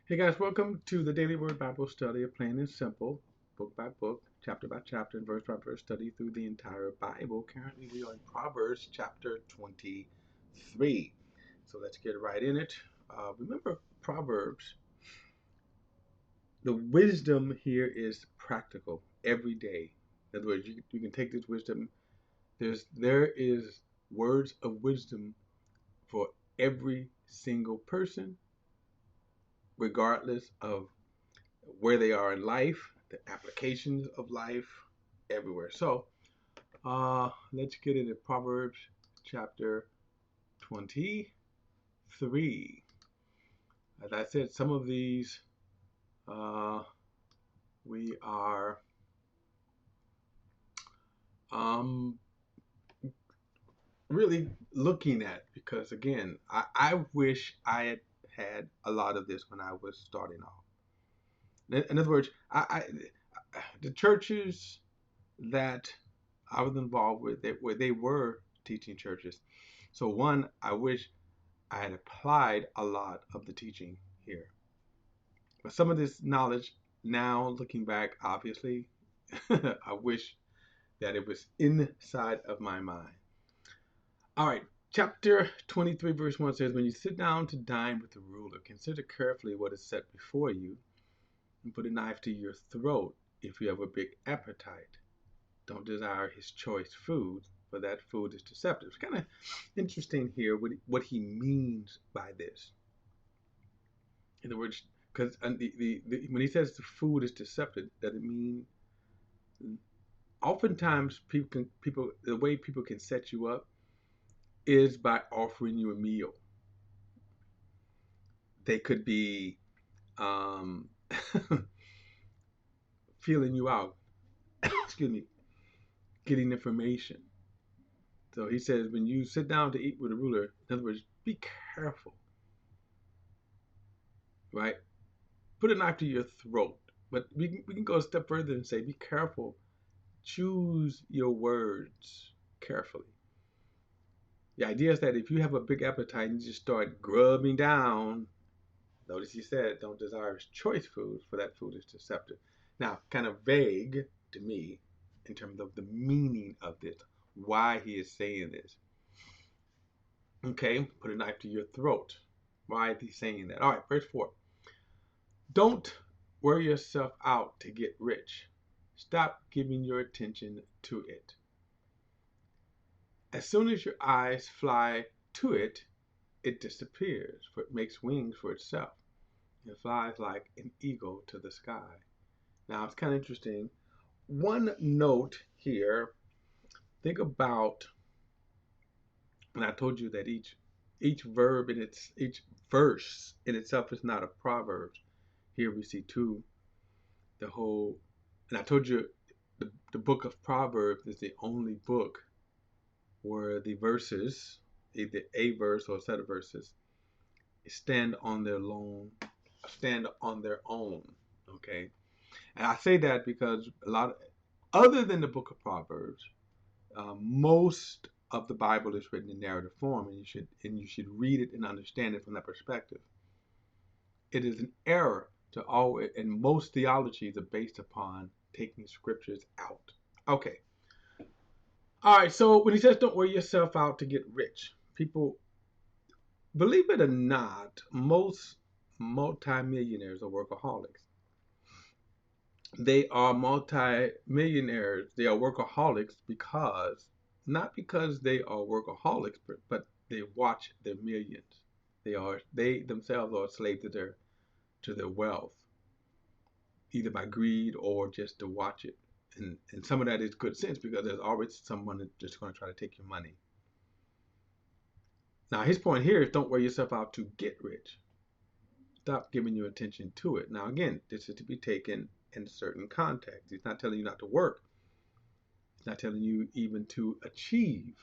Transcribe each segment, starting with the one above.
Hey guys, welcome to the Daily Word Bible Study of Plain and Simple, book by book, chapter by chapter, and verse by verse study through the entire Bible. Currently, we are in Proverbs chapter 23. So let's get right in it. Remember, Proverbs, the wisdom here is practical, every day. In other words, you can take this wisdom. There is words of wisdom for every single person, regardless of where they are in life, the applications of life, everywhere. So let's get into Proverbs chapter 23. As I said, some of these uh, we are um, really looking at because, again, I wish I had a lot of this when I was starting off. In other words, the churches that I was involved with, where they were teaching churches. So one, I wish I had applied a lot of the teaching here. But some of this knowledge, now looking back, obviously, I wish that it was inside of my mind. All right, chapter 23, verse 1 says, when you sit down to dine with the ruler, consider carefully what is set before you, and put a knife to your throat if you have a big appetite. Don't desire his choice food, for that food is deceptive. It's kind of interesting here what he means by this. In other words, because when he says the food is deceptive, does it mean oftentimes people the way people can set you up is by offering you a meal. They could be um, feeling you out. Excuse me, getting information. So he says when you sit down to eat with a ruler, in other words, be careful, right? Put a knife to your throat. But we can go a step further and say, be careful. Choose your words carefully. The idea is that if you have a big appetite and you just start grubbing down, notice he said, don't desire choice foods, for that food is deceptive. Now, kind of vague to me in terms of the meaning of this, why he is saying this. Okay, put a knife to your throat. Why is he saying that? All right, verse 4. Don't wear yourself out to get rich. Stop giving your attention to it. As soon as your eyes fly to it, it disappears, for it makes wings for itself. It flies like an eagle to the sky. Now, it's kind of interesting. One note here, think about, and I told you that each verb in each verse in itself is not a proverb. Here we see two, the whole, and I told you the book of Proverbs is the only book where the verses, either a verse or a set of verses, stand on their own. Okay, and I say that because other than the book of Proverbs, most of the Bible is written in narrative form, and you should read it and understand it from that perspective. It is an error to always, and most theologies are based upon taking scriptures out. Okay. All right. So when he says don't wear yourself out to get rich, people, believe it or not, most multimillionaires are workaholics. They are multimillionaires. They are workaholics not because they are workaholics, but they watch their millions. They themselves are slaves to their wealth, either by greed or just to watch it. And some of that is good sense because there's always someone that's just going to try to take your money. Now his point here is don't wear yourself out to get rich. Stop giving your attention to it. Now again, this is to be taken in a certain context. He's not telling you not to work. He's not telling you even to achieve.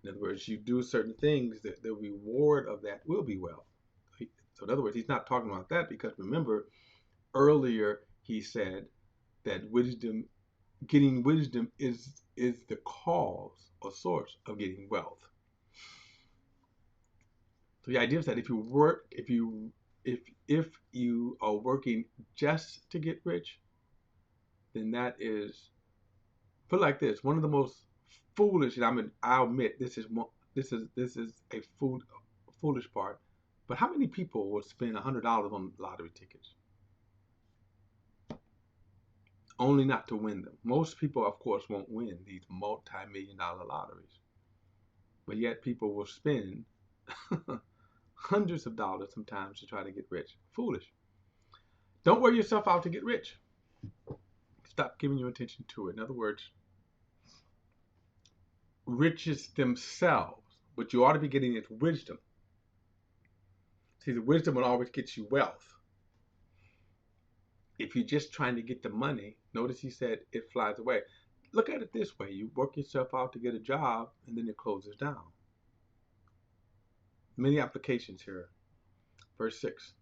In other words, you do certain things, that the reward of that will be wealth. So in other words, he's not talking about that because remember, earlier he said that getting wisdom is the cause or source of getting wealth. So the idea is that if you If you are working just to get rich, then that is, put it like this, one of the most foolish. And I'll admit this is a foolish part. But how many people will spend $100 on lottery tickets only not to win them? Most people, of course, won't win these multi-million-dollar lotteries, but yet people will spend hundreds of dollars sometimes to try to get rich. Foolish. Don't wear yourself out to get rich. Stop giving your attention to it. In other words, riches themselves, what you ought to be getting is wisdom. See, the wisdom will always get you wealth. If you're just trying to get the money, notice he said it flies away. Look at it this way: you work yourself out to get a job, and then it closes down. Many applications here. Verse 6.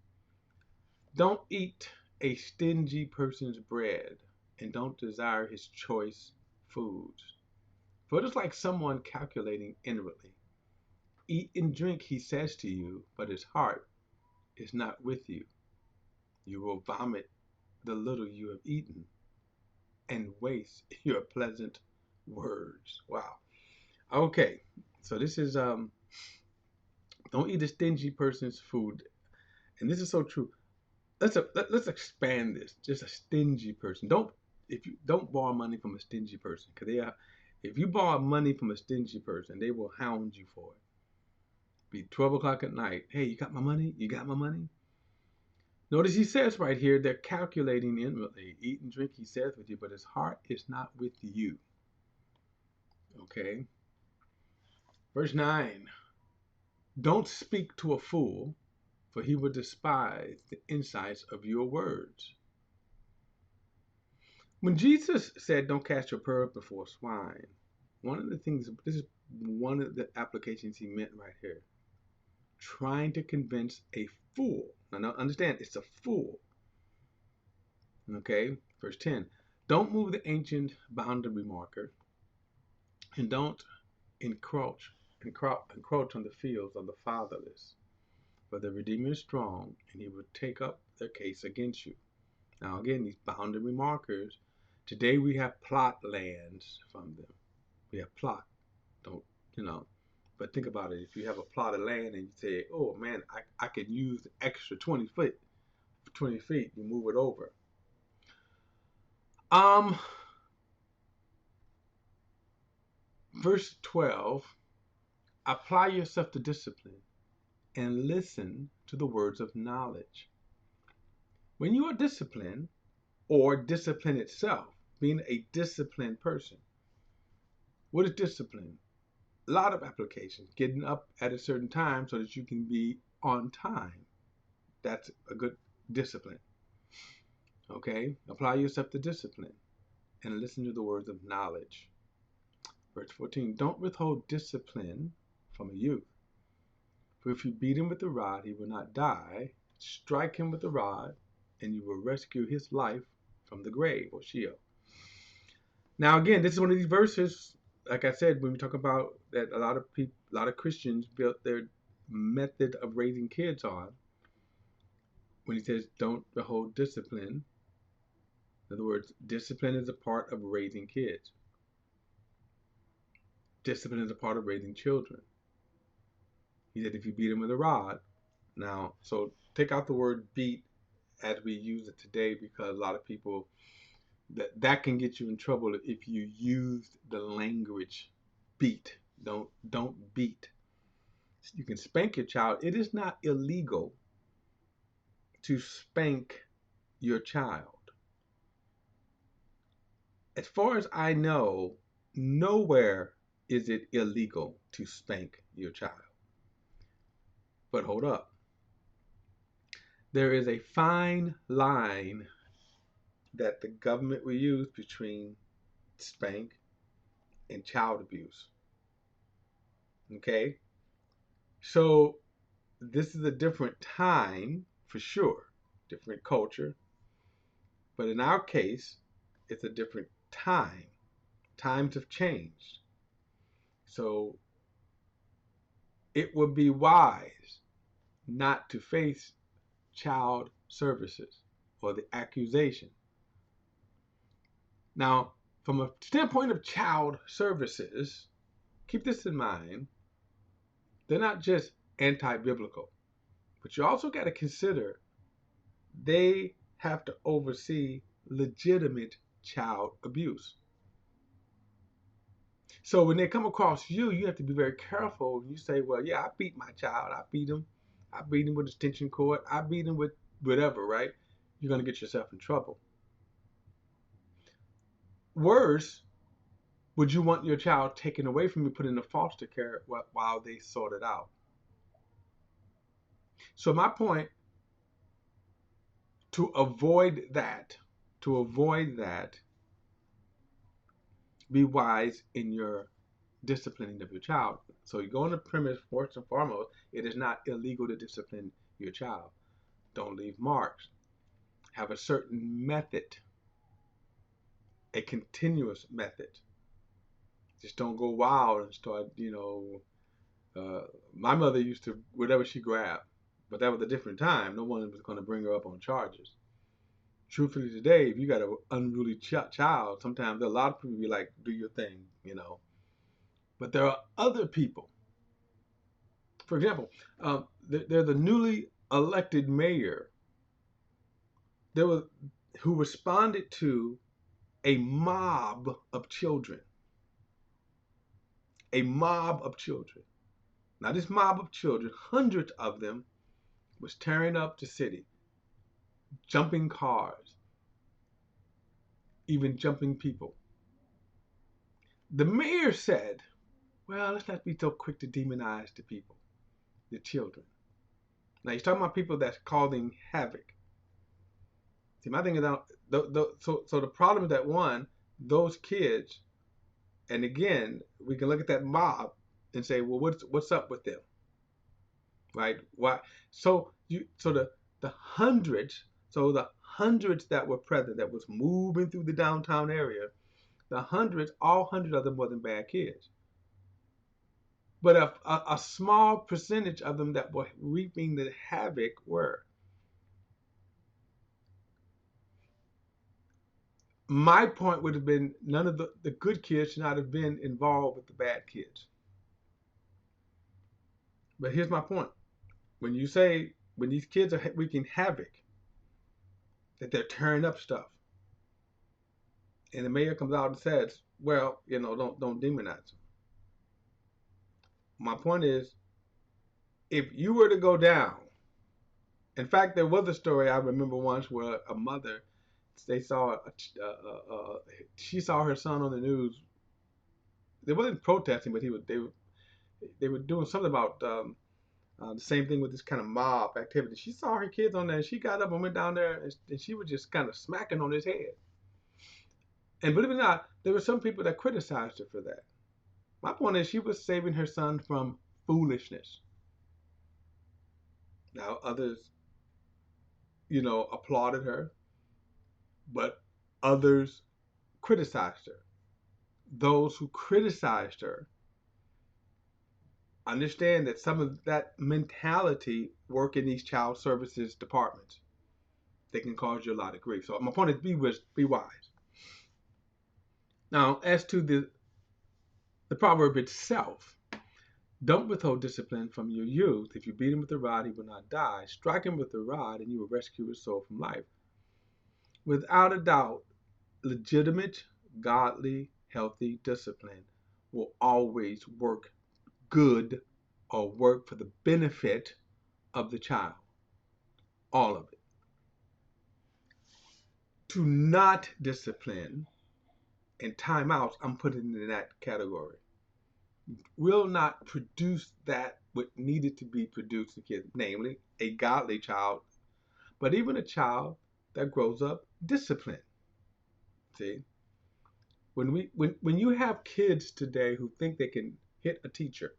Don't eat a stingy person's bread, and don't desire his choice foods. For it is like someone calculating inwardly. Eat and drink, he says to you, but his heart is not with you. You will vomit the little you have eaten and waste your pleasant words. Wow. Okay. So this is don't eat a stingy person's food. And this is so true. Let's expand this. Just a stingy person. Don't borrow money from a stingy person, because if you borrow money from a stingy person, they will hound you for it. Be 12 o'clock at night. Hey, you got my money? You got my money? Notice he says right here, they're calculating inwardly. Eat and drink, he says, with you, but his heart is not with you. Okay? Verse 9. Don't speak to a fool, for he will despise the insights of your words. When Jesus said, don't cast your pearls before swine, one of the things, this is one of the applications he meant right here. Trying to convince a fool. Now understand, it's a fool. Okay, verse 10. Don't move the ancient boundary marker, and don't encroach on the fields of the fatherless. For the Redeemer is strong, and he will take up their case against you. Now again, these boundary markers, today we have plot lands from them. We have plot. Don't, but think about it. If you have a plot of land and you say, oh man, I could use the extra 20 feet, you move it over. Verse 12, apply yourself to discipline and listen to the words of knowledge. When you are disciplined, or discipline itself, being a disciplined person, what is discipline? A lot of applications. Getting up at a certain time so that you can be on time. That's a good discipline. Okay? Apply yourself to discipline and listen to the words of knowledge. Verse 14, don't withhold discipline from a youth. For if you beat him with the rod, he will not die. Strike him with the rod, and you will rescue his life from the grave or Sheol. Now again, this is one of these verses, like I said, when we talk about that a lot of Christians built their method of raising kids on. When he says don't withhold discipline, in other words, discipline is a part of raising kids. Discipline is a part of raising children. He said if you beat them with a rod. Now, so take out the word beat as we use it today, because a lot of people, that can get you in trouble if you use the language beat. Don't beat. You can spank your child. It is not illegal to spank your child. As far as I know, nowhere is it illegal to spank your child. But hold up. There is a fine line that the government will use between spank and child abuse. Okay? So this is a different time for sure, different culture. But in our case, it's a different time. Times have changed. So it would be wise not to face child services or the accusation. Now, from a standpoint of child services, keep this in mind, they're not just anti-biblical, but you also got to consider they have to oversee legitimate child abuse. So when they come across you, you have to be very careful. You say, well, yeah, I beat my child. I beat him. I beat him with a extension cord. I beat him with whatever, right? You're going to get yourself in trouble. Worse, would you want your child taken away from you, put into foster care while they sort it out? So my point, to avoid that, be wise in your disciplining of your child. So you go on the premise, first and foremost, it is not illegal to discipline your child. Don't leave marks. Have a certain method, a continuous method. Just don't go wild and start, my mother used to, whatever she grabbed, but that was a different time. No one was going to bring her up on charges. Truthfully, today, if you got an unruly child, sometimes a lot of people be like, do your thing. But there are other people. For example, they're the newly elected mayor. There was who responded to a mob of children. A mob of children. Now, this mob of children, hundreds of them, was tearing up the city, jumping cars, even jumping people. The mayor said, well, let's not be so quick to demonize the people, the children. Now, he's talking about people that's causing havoc. See, my thing is, so the problem is that, one, those kids, and again, we can look at that mob and say, well, what's up with them, right? Why? The hundreds, the hundreds that were present, that was moving through the downtown area, all hundred of them wasn't bad kids, but a small percentage of them that were reaping the havoc were. My point would have been none of the good kids should not have been involved with the bad kids. But here's my point. When these kids are wreaking havoc, that they're tearing up stuff, and the mayor comes out and says, well, don't demonize them. My point is, if you were to go down, in fact, there was a story I remember once where a mother, they saw, she saw her son on the news. They wasn't protesting, but they were doing something about the same thing with this kind of mob activity. She saw her kids on there, and she got up and went down there, and she was just kind of smacking on his head. And believe it or not, there were some people that criticized her for that. My point is, she was saving her son from foolishness. Now, others, applauded her, but others criticized her. Those who criticized her understand that some of that mentality work in these child services departments. They can cause you a lot of grief. So my point is, be wise. Now, as to the proverb itself, don't withhold discipline from your youth. If you beat him with a rod, he will not die. Strike him with a rod, and you will rescue his soul from life. Without a doubt, legitimate, godly, healthy discipline will always work good or work for the benefit of the child. All of it. To not discipline and timeouts, I'm putting in that category, will not produce that what needed to be produced in kids, namely a godly child, but even a child that grows up disciplined. See, when you have kids today who think they can hit a teacher,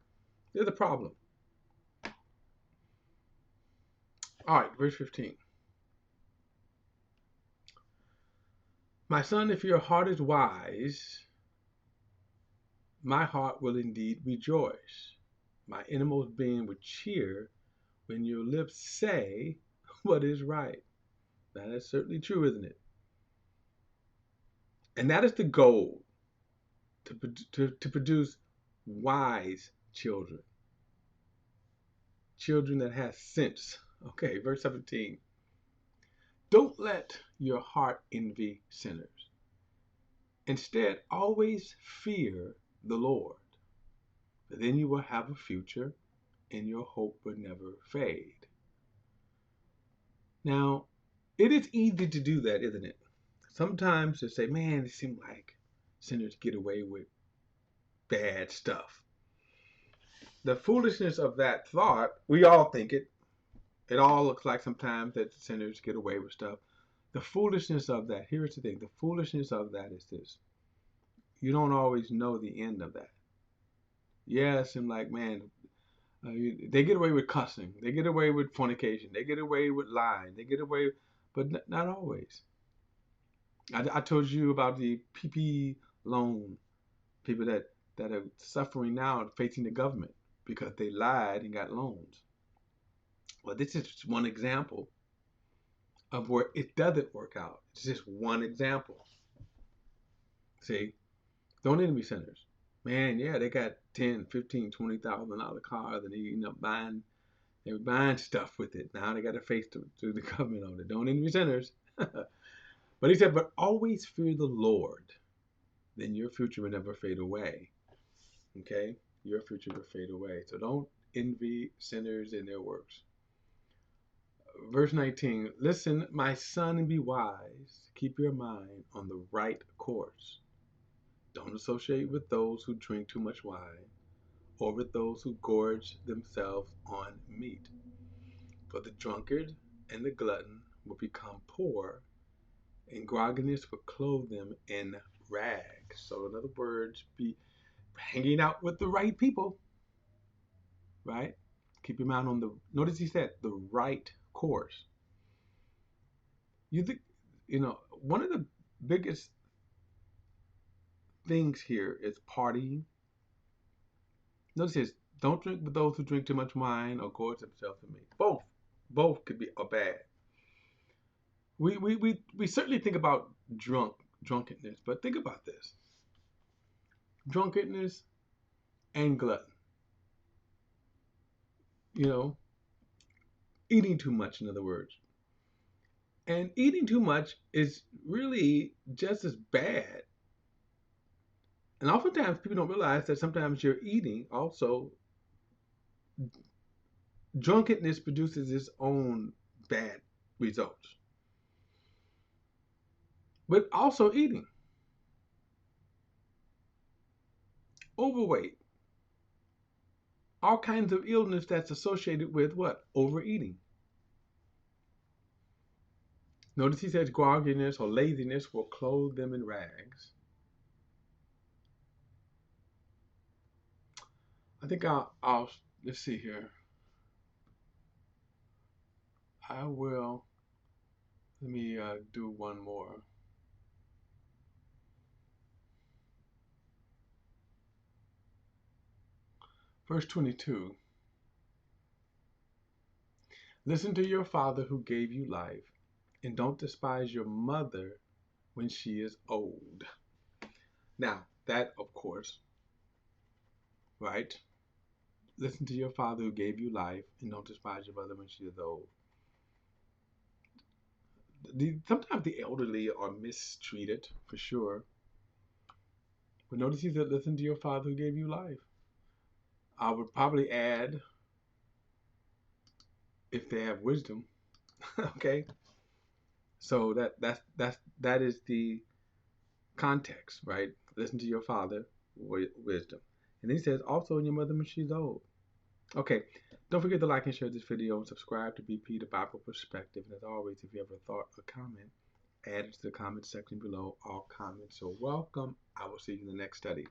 there's a problem. All right, verse 15. My son, if your heart is wise, my heart will indeed rejoice. My innermost being will cheer when your lips say, what is right. That is certainly true, isn't it? And that is the goal, to produce wise children, children that have sense. Okay, verse 17. Don't let your heart envy sinners. Instead, always fear the Lord. Then you will have a future and your hope will never fade. Now, it is easy to do that, isn't it? Sometimes to say, man, it seems like sinners get away with bad stuff. The foolishness of that thought, we all think it. It all looks like sometimes that sinners get away with stuff. The foolishness of that, here's the thing, the foolishness of that is this. You don't always know the end of that. Yeah, it seems like, man, they get away with cussing. They get away with fornication. They get away with lying. They get away, but not always. I told you about the PP loan people that are suffering now facing the government because they lied and got loans. Well, this is just one example of where it doesn't work out. It's just one example. See, don't envy sinners. Man, yeah, they got 10, 15, $20,000 cars and they end up buying, they're buying stuff with it. Now they got to face to the government on it. Don't envy sinners. But he said, but always fear the Lord. Then your future will never fade away. Okay? Your future will fade away. So don't envy sinners in their works. Verse 19, listen, my son, and be wise. Keep your mind on the right course. Don't associate with those who drink too much wine, or with those who gorge themselves on meat. For the drunkard and the glutton will become poor, and grogginess will clothe them in rags. So, in other words, be hanging out with the right people, right? Keep your mind on the, notice he said, the right course. You think, one of the biggest things here is partying. Notice this, don't drink with those who drink too much wine or gorge themselves in meat. Both could be bad. We certainly think about drunkenness, but think about this. Drunkenness and glutton. You know, eating too much, in other words. And eating too much is really just as bad. And oftentimes people don't realize that sometimes you're eating also, drunkenness produces its own bad results. But also eating, overweight, all kinds of illness that's associated with what? Overeating. Notice he says grogginess or laziness will clothe them in rags. I think I'll let's see here. I will, let me do one more. Verse 22. Listen to your father who gave you life, and don't despise your mother when she is old. Now, that, of course, right? Listen to your father who gave you life, and don't despise your mother when she is old. Sometimes the elderly are mistreated, for sure. But notice he said, listen to your father who gave you life. I would probably add, if they have wisdom. Okay? So that is the context, right? Listen to your father, wisdom. And he says, also in your mother when she's old. Okay, don't forget to like and share this video and subscribe to BP, the Bible Perspective. And as always, if you have a thought or comment, add it to the comment section below. All comments are welcome. I will see you in the next study.